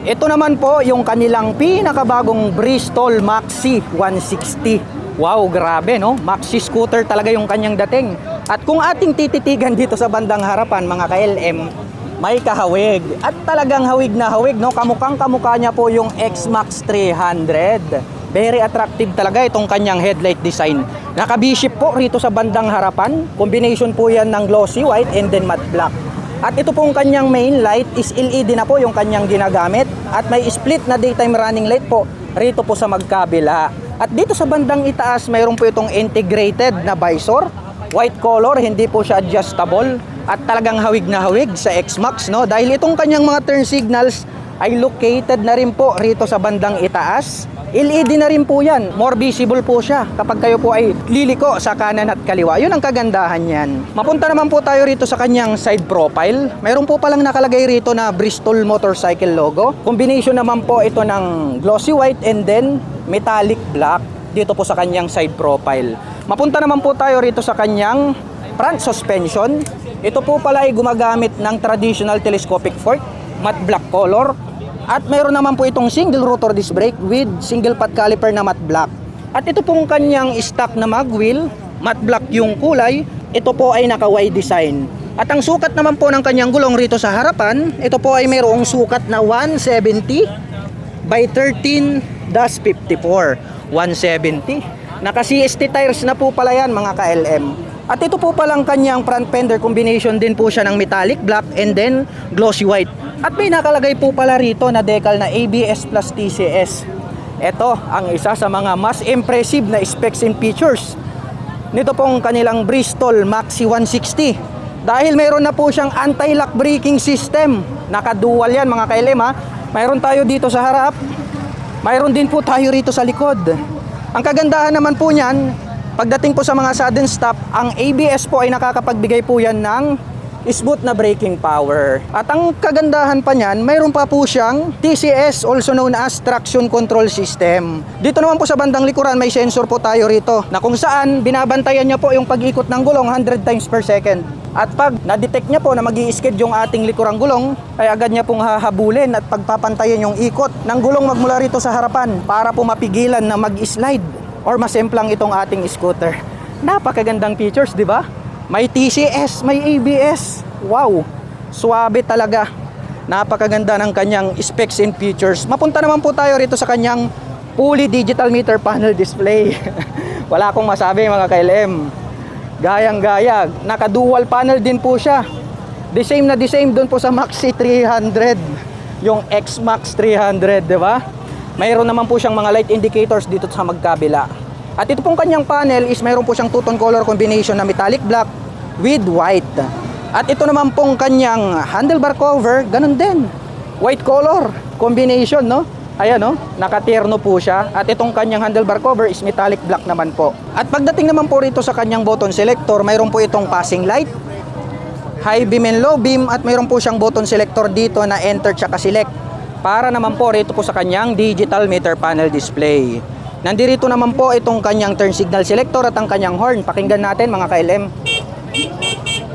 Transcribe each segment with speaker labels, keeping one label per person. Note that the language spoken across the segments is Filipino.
Speaker 1: Ito naman po yung kanilang pinakabagong Bristol Maxi 160. Wow, grabe no? Maxi scooter talaga yung kanyang dating. At kung ating tititigan dito sa bandang harapan mga ka-LM, may kahawig. At talagang hawig na hawig no? Kamukhang kamukha niya po yung X-Max 300. Very attractive talaga itong kanyang headlight design. Naka-V-shape po rito sa bandang harapan. Combination po yan ng glossy white and then matte black. At ito pong kanyang main light is LED na po yung kanyang ginagamit. At may split na daytime running light po rito po sa magkabila. At dito sa bandang itaas, mayroon po itong integrated na visor. White color, hindi po siya adjustable. At talagang hawig na hawig sa X-Max, no? Dahil itong kanyang mga turn signals ay located na rin po rito sa bandang itaas. LED na rin po yan. More visible po siya kapag kayo po ay liliko sa kanan at kaliwa. Yun ang kagandahan yan. Mapunta naman po tayo rito sa kanyang side profile. Mayroon po palang nakalagay rito na Bristol Motorcycle logo. Combination naman po ito ng glossy white and then metallic black dito po sa kanyang side profile. Mapunta naman po tayo rito sa kanyang front suspension. Ito po pala ay gumagamit ng traditional telescopic fork, matte black color. At mayroon naman po itong single rotor disc brake with single pot caliper na matte black. At ito pong kanyang stock na mag wheel, matte black yung kulay. Ito po ay naka Y design. At ang sukat naman po ng kanyang gulong rito sa harapan, ito po ay mayroong sukat na 170 by 13-54. 170. Naka CST tires na po pala yan mga ka-LM. At ito po palang kanyang front fender, combination din po siya ng metallic black and then glossy white. At may nakalagay po pala rito na decal na ABS plus TCS. Ito ang isa sa mga mas impressive na specs and features nito pong kanilang Bristol Maxi 160. Dahil mayroon na po siyang anti-lock braking system. Naka-dual yan mga ka-LM ha. Mayroon tayo dito sa harap. Mayroon din po tayo rito sa likod. Ang kagandahan naman po niyan, pagdating po sa mga sudden stop, ang ABS po ay nakakapagbigay po yan ng smooth na braking power. At ang kagandahan pa niyan, mayroon pa po siyang TCS, also known as Traction Control System. Dito naman po sa bandang likuran, may sensor po tayo rito na kung saan binabantayan niya po yung pag-ikot ng gulong 100 times per second. At pag na-detect niya po na mag-i-skid yung ating likurang gulong, ay agad niya pong hahabulin at pagpapantayan yung ikot ng gulong magmula rito sa harapan para po mapigilan na mag-slide or masemplang itong ating scooter. Napakagandang features, di ba? May TCS, may ABS. Wow, suwabe talaga. Napakaganda ng kanyang specs and features. Mapunta naman po tayo rito sa kanyang fully digital meter panel display. Wala akong masabi mga ka-LM. Gayang-gaya. Naka-dual panel din po siya. The same na the same doon po sa Maxi 300. Yung X-Max 300, di ba? Mayroon naman po siyang mga light indicators dito sa magkabila. At ito pong kanyang panel is mayroon po siyang two-tone color combination na metallic black with white. At ito naman pong kanyang handlebar cover, ganun din. White color combination, no? Ayan, no? Nakatierno po siya. At itong kanyang handlebar cover is metallic black naman po. At pagdating naman po rito sa kanyang button selector, mayroon po itong passing light, high beam and low beam, at mayroon po siyang button selector dito na enter tsaka select. Para naman po rito po sa kanyang digital meter panel display. Nandirito naman po itong kanyang turn signal selector at ang kanyang horn. Pakinggan natin mga ka-LM.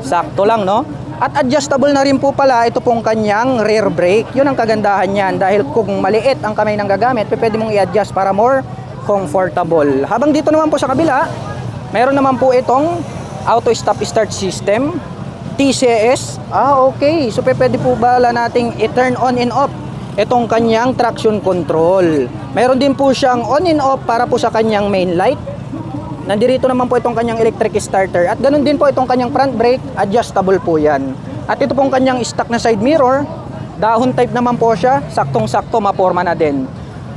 Speaker 1: Sakto lang, no? At adjustable na rin po pala ito pong kanyang rear brake. Yun ang kagandahan niyan. Dahil kung maliit ang kamay ng gagamit, pwede mong i-adjust para more comfortable. Habang dito naman po sa kabila, mayroon naman po itong auto stop start system. TCS. Okay. So pwede po bala nating i-turn on and off itong kanyang traction control. Meron din po siyang on and off para po sa kanyang main light. Nandirito naman po itong kanyang electric starter. At ganun din po itong kanyang front brake, adjustable po yan. At ito pong kanyang stock na side mirror, dahon type naman po siya, saktong-sakto, maporma na din.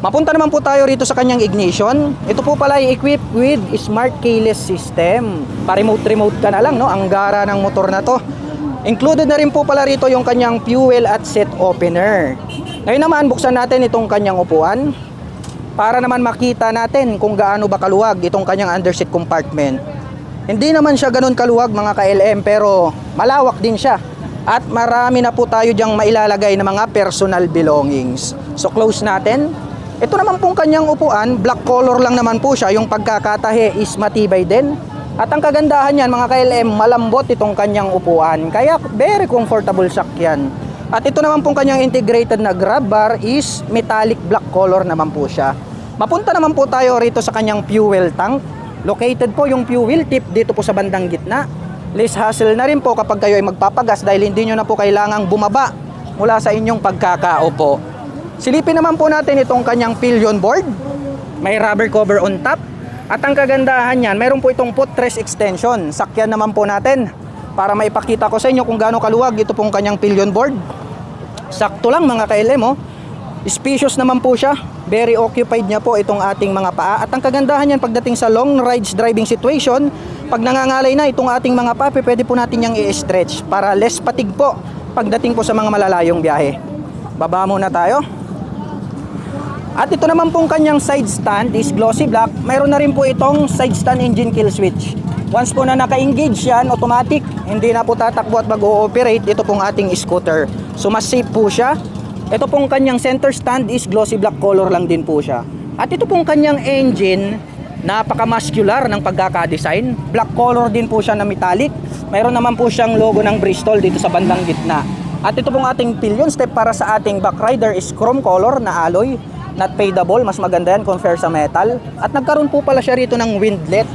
Speaker 1: Mapunta naman po tayo rito sa kanyang ignition. Ito po pala ay equipped with smart keyless system. Pa-remote ka na lang, no? Ang gara ng motor na to. Included na rin po pala rito yung kanyang fuel at set opener. Ngayon naman, buksan natin itong kanyang upuan para naman makita natin kung gaano ba kaluwag itong kanyang underseat compartment. Hindi naman siya ganun kaluwag mga ka-LM, pero malawak din siya. At marami na po tayo diyang mailalagay na mga personal belongings. So close natin. Ito naman pong kanyang upuan, black color lang naman po siya. Yung pagkakatahe is matibay din. At ang kagandahan niyan mga ka-LM, malambot itong kanyang upuan. Kaya very comfortable sakyan. At ito naman pong kanyang integrated na grab bar is metallic black color naman po siya. Mapunta naman po tayo rito sa kanyang fuel tank. Located po yung fuel tip dito po sa bandang gitna. Less hassle na rin po kapag kayo ay magpapagas dahil hindi nyo na po kailangang bumaba mula sa inyong pagkakaupo. Silipin naman po natin itong kanyang pillion board. May rubber cover on top. At ang kagandahan niyan, mayroon po itong footrest extension. Sakyan naman po natin para maipakita ko sa inyo kung gaano kaluwag ito pong kanyang pillion board. Sakto lang mga ka-LM, oh. Spacious naman po siya. Very occupied niya po itong ating mga paa. At ang kagandahan niyan pagdating sa long rides driving situation, pag nangangalay na itong ating mga paa, pwede po natin yang i-stretch para less fatigue po pagdating po sa mga malalayong biyahe. Baba muna tayo. At ito naman pong kanyang side stand is glossy black. Mayroon na rin po itong side stand engine kill switch. Once po na naka-engage yan, automatic, hindi na po tatakbo at mag-ooperate ito pong ating scooter. So mas safe po siya. Ito pong kanyang center stand is glossy black color lang din po siya. At ito pong kanyang engine, napaka-muscular ng pagkaka-design. Black color din po siya na metallic. Mayroon naman po siyang logo ng Bristol dito sa bandang gitna. At ito pong ating pillion step para sa ating back rider is chrome color na alloy. Not fadable, mas maganda yan compare sa metal. At nagkaroon po pala siya rito ng windlet.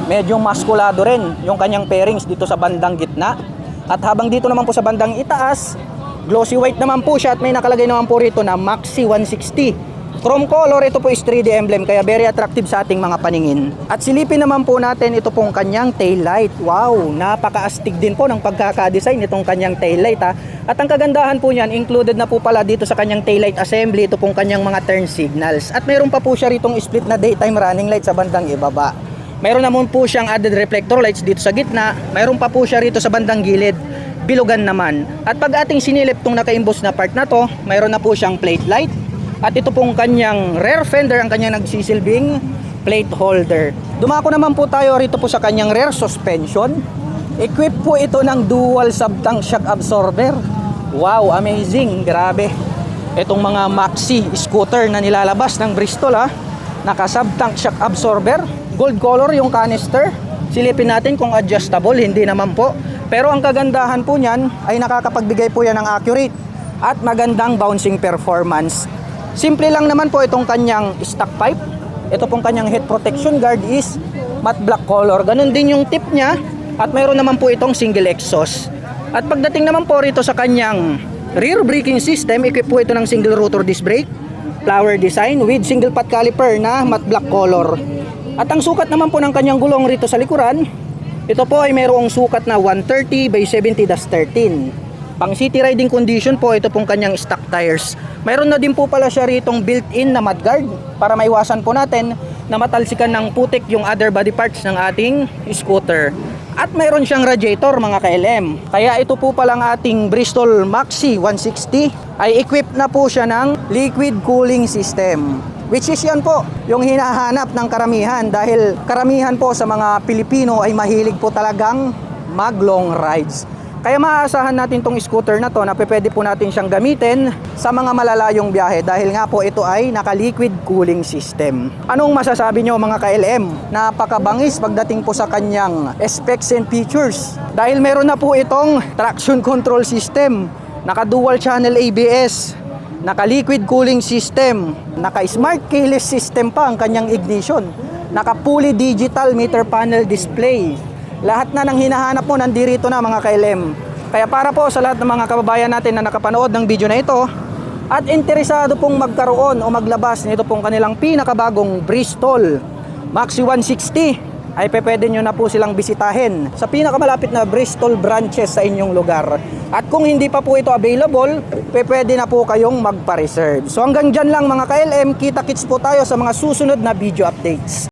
Speaker 1: Medyo maskulado rin yung kanyang pairings dito sa bandang gitna. At habang dito naman po sa bandang itaas, glossy white naman po siya at may nakalagay naman po rito na Maxi 160. Chrome color, ito po is 3D emblem kaya very attractive sa ating mga paningin. At silipin naman po natin ito pong kanyang tail light. Wow, napaka-astig din po ng pagkaka-design itong kanyang tail light ha. At ang kagandahan po niyan, included na po pala dito sa kanyang tail light assembly ito pong kanyang mga turn signals. At mayroon pa po siya ritong split na daytime running light sa bandang ibaba. Mayroon naman po siyang added reflector lights dito sa gitna. Mayroon pa po siya rito sa bandang gilid. Bilugan naman. At pag ating sinilip tong naka-emboss na part na to, mayroon na po siyang plate light. At ito pong kanyang rear fender ang kanyang nagsisilbing plate holder. Dumako naman po tayo rito po sa kanyang rear suspension. Equip po ito ng dual sub-tank shock absorber. Wow, amazing. Grabe. Itong mga Maxi scooter na nilalabas ng Bristol ha. Naka sub-tank shock absorber. Gold color yung canister. Silipin natin kung adjustable, hindi naman po. Pero ang kagandahan po niyan ay nakakapagbigay po yan ng accurate at magandang bouncing performance. Simple lang naman po itong kanyang stock pipe. Ito pong kanyang head protection guard is matte black color. Ganun din yung tip niya at mayroon naman po itong single exhaust. At pagdating naman po rito sa kanyang rear braking system, equip po ito ng single rotor disc brake, flower design with single pot caliper na matte black color. At ang sukat naman po ng kanyang gulong rito sa likuran, ito po ay mayroong sukat na 130 by 70-13. Pang city riding condition po, ito pong kanyang stock tires. Mayroon na din po pala siya ritong built-in na mudguard para maiwasan po natin na matalsikan ng putik yung other body parts ng ating scooter. At mayroon siyang radiator mga ka-LM. Kaya ito po palang ating Bristol Maxi 160 ay equipped na po siya ng liquid cooling system. Which is yan po, yung hinahanap ng karamihan dahil karamihan po sa mga Pilipino ay mahilig po talagang mag-long rides. Kaya maaasahan natin tong scooter na to na pwede po natin siyang gamitin sa mga malalayong biyahe dahil nga po ito ay naka-liquid cooling system. Anong masasabi nyo mga ka-LM? Napakabangis pagdating po sa kanyang specs and features. Dahil meron na po itong traction control system, naka-dual channel ABS, naka-liquid cooling system, naka-smart keyless system pa ang kanyang ignition, naka-fully digital meter panel display. Lahat na ng hinahanap mo nandirito na mga ka-LM. Kaya para po sa lahat ng mga kababayan natin na nakapanood ng video na ito at interesado pong magkaroon o maglabas nito pong kanilang pinakabagong Bristol Maxi 160, ay pwede nyo na po silang bisitahin sa pinakamalapit na Bristol branches sa inyong lugar. At kung hindi pa po ito available, pwede na po kayong magpa-reserve. So hanggang dyan lang mga ka-LM, kita-kits po tayo sa mga susunod na video updates.